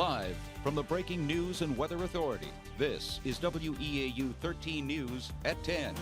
Live from the Breaking News and Weather Authority, this is WEAU 13 News at 10.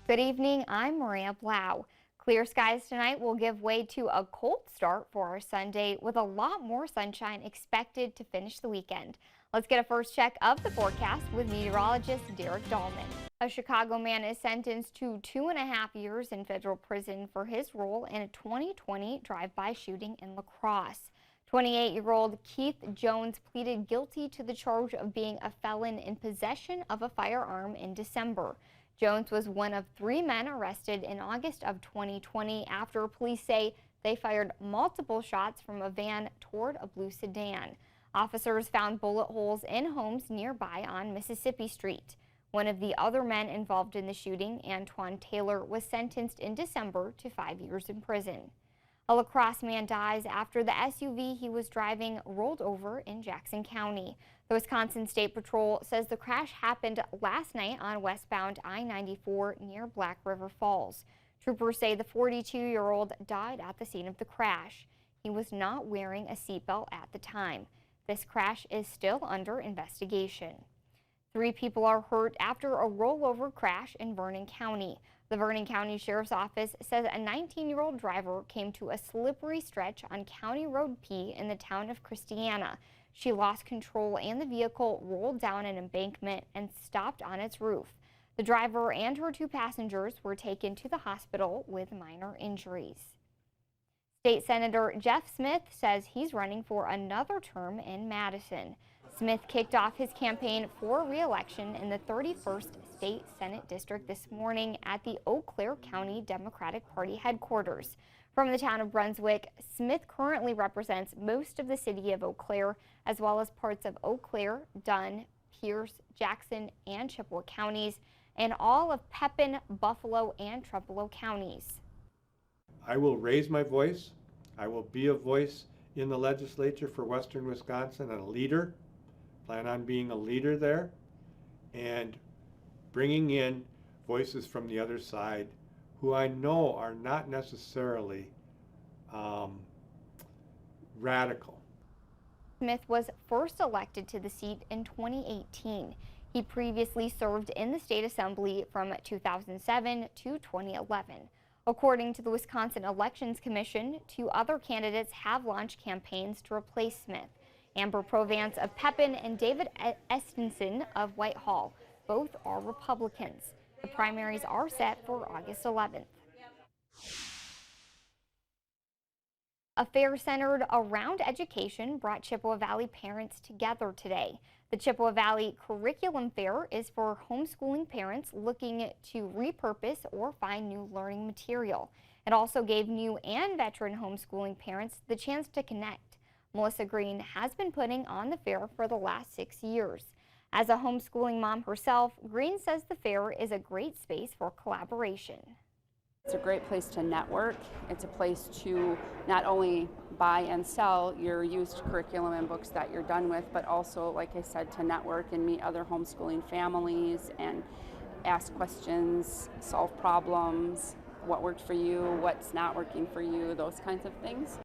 Good evening, I'm Maria Blau. Clear skies tonight will give way to a cold start for our Sunday with a lot more sunshine expected to finish the weekend. Let's get a first check of the forecast with meteorologist Derek Dahlman. A Chicago man is sentenced to 2.5 years in federal prison for his role in a 2020 drive-by shooting in La Crosse. 28-year-old Keith Jones pleaded guilty to the charge of being a felon in possession of a firearm in December. Jones was one of 3 men arrested in August of 2020 after police say they fired multiple shots from a van toward a blue sedan. Officers found bullet holes in homes nearby on Mississippi Street. One of the other men involved in the shooting, Antoine Taylor, was sentenced in December to 5 years in prison. A La Crosse man dies after the SUV he was driving rolled over in Jackson County. The Wisconsin State Patrol says the crash happened last night on westbound I-94 near Black River Falls. Troopers say the 42-year-old died at the scene of the crash. He was not wearing a seatbelt at the time. This crash is still under investigation. 3 people are hurt after a rollover crash in Vernon County. The Vernon County Sheriff's Office says a 19-year-old driver came to a slippery stretch on County Road P in the town of Christiana. She lost control and the vehicle rolled down an embankment and stopped on its roof. The driver and her 2 passengers were taken to the hospital with minor injuries. State Senator Jeff Smith says he's running for another term in Madison. Smith kicked off his campaign for re-election in the 31st State Senate District this morning at the Eau Claire County Democratic Party headquarters. From the town of Brunswick, Smith currently represents most of the city of Eau Claire, as well as parts of Eau Claire, Dunn, Pierce, Jackson, and Chippewa counties, and all of Pepin, Buffalo, and Trumpelow counties. I will raise my voice. I will be a voice in the legislature for Western Wisconsin and a leader. Plan on being a leader there and bringing in voices from the other side who I know are not necessarily radical. Smith was first elected to the seat in 2018. He previously served in the state assembly from 2007 to 2011. According to the Wisconsin Elections Commission, 2 other candidates have launched campaigns to replace Smith. Amber Provance of Pepin and David Estenson of Whitehall. Both are Republicans. The primaries are set for August 11th. A fair centered around education brought Chippewa Valley parents together today. The Chippewa Valley Curriculum Fair is for homeschooling parents looking to repurpose or find new learning material. It also gave new and veteran homeschooling parents the chance to connect. Melissa Green has been putting on the fair for the last 6 years. As a homeschooling mom herself, Green says the fair is a great space for collaboration. It's a great place to network. It's a place to not only buy and sell your used curriculum and books that you're done with, but also, like I said, to network and meet other homeschooling families and ask questions, solve problems, what worked for you, what's not working for you, those kinds of things.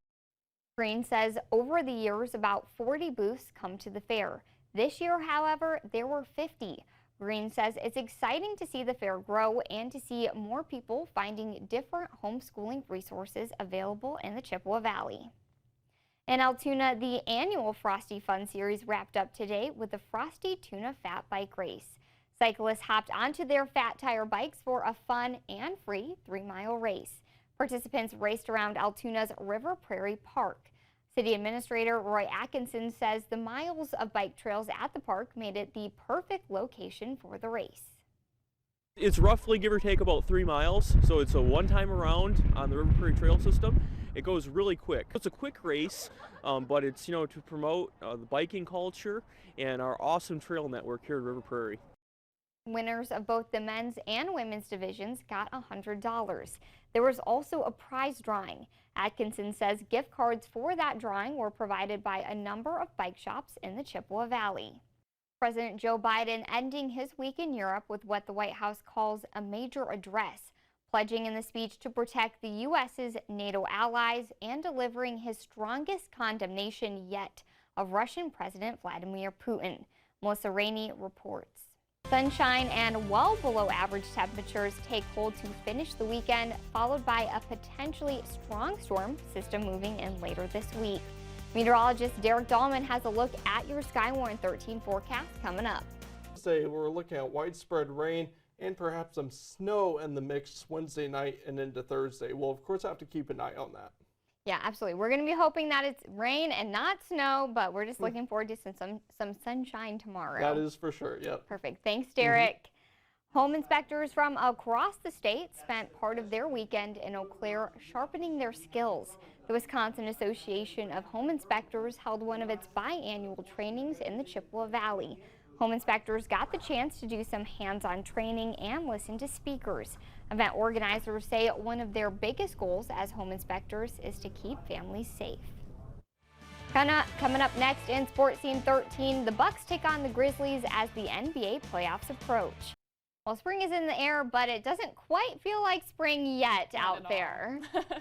Green says over the years, about 40 booths come to the fair. This year, however, there were 50. Green says it's exciting to see the fair grow and to see more people finding different homeschooling resources available in the Chippewa Valley. In Altoona, the annual Frosty Fun Series wrapped up today with the Frosty Tuna Fat Bike Race. Cyclists hopped onto their fat tire bikes for a fun and free 3-mile race. Participants raced around Altoona's River Prairie Park. City Administrator Roy Atkinson says the miles of bike trails at the park made it the perfect location for the race. It's roughly, give or take, about 3 miles, so it's a one-time around on the River Prairie Trail System. It goes really quick. It's a quick race, but it's, to promote the biking culture and our awesome trail network here at River Prairie. Winners of both the men's and women's divisions got $100. There was also a prize drawing. Atkinson says gift cards for that drawing were provided by a number of bike shops in the Chippewa Valley. President Joe Biden ending his week in Europe with what the White House calls a major address. pledging in the speech to protect the U.S.'s NATO allies and delivering his strongest condemnation yet of Russian President Vladimir Putin. Melissa Rainey reports. Sunshine and well below average temperatures take hold to finish the weekend, followed by a potentially strong storm system moving in later this week. Meteorologist Derek Dahlman has a look at your Skywarn 13 forecast coming up. We're looking at widespread rain and perhaps some snow in the mix Wednesday night and into Thursday. We'll of course have to keep an eye on that. Yeah, absolutely. We're going to be hoping that it's rain and not snow, but we're just looking forward to some sunshine tomorrow. That is for sure, yep. Perfect. Thanks, Derek. Home inspectors from across the state spent part of their weekend in Eau Claire sharpening their skills. The Wisconsin Association of Home Inspectors held one of its biannual trainings in the Chippewa Valley. Home inspectors got the chance to do some hands-on training and listen to speakers. Event organizers say one of their biggest goals as home inspectors is to keep families safe. Coming up next in Sports Scene 13, the Bucks take on the Grizzlies as the NBA playoffs approach. Well, spring is in the air, but it doesn't quite feel like spring yet out there.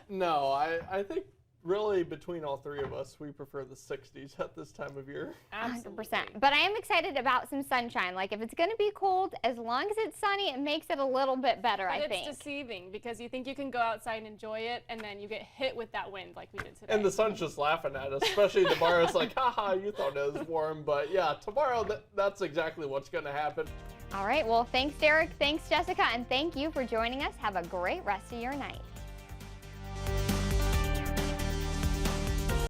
No, I think really between all three of us, we prefer the 60s at this time of year. 100%. But I am excited about some sunshine. Like if it's going to be cold, as long as it's sunny, it makes it a little bit better, I think. It's deceiving because you think you can go outside and enjoy it, and then you get hit with that wind like we did today. And the sun's just laughing at us, especially tomorrow. It's like, haha, you thought it was warm. But yeah, tomorrow, that's exactly what's going to happen. All right. Well, thanks, Derek. Thanks, Jessica. And thank you for joining us. Have a great rest of your night.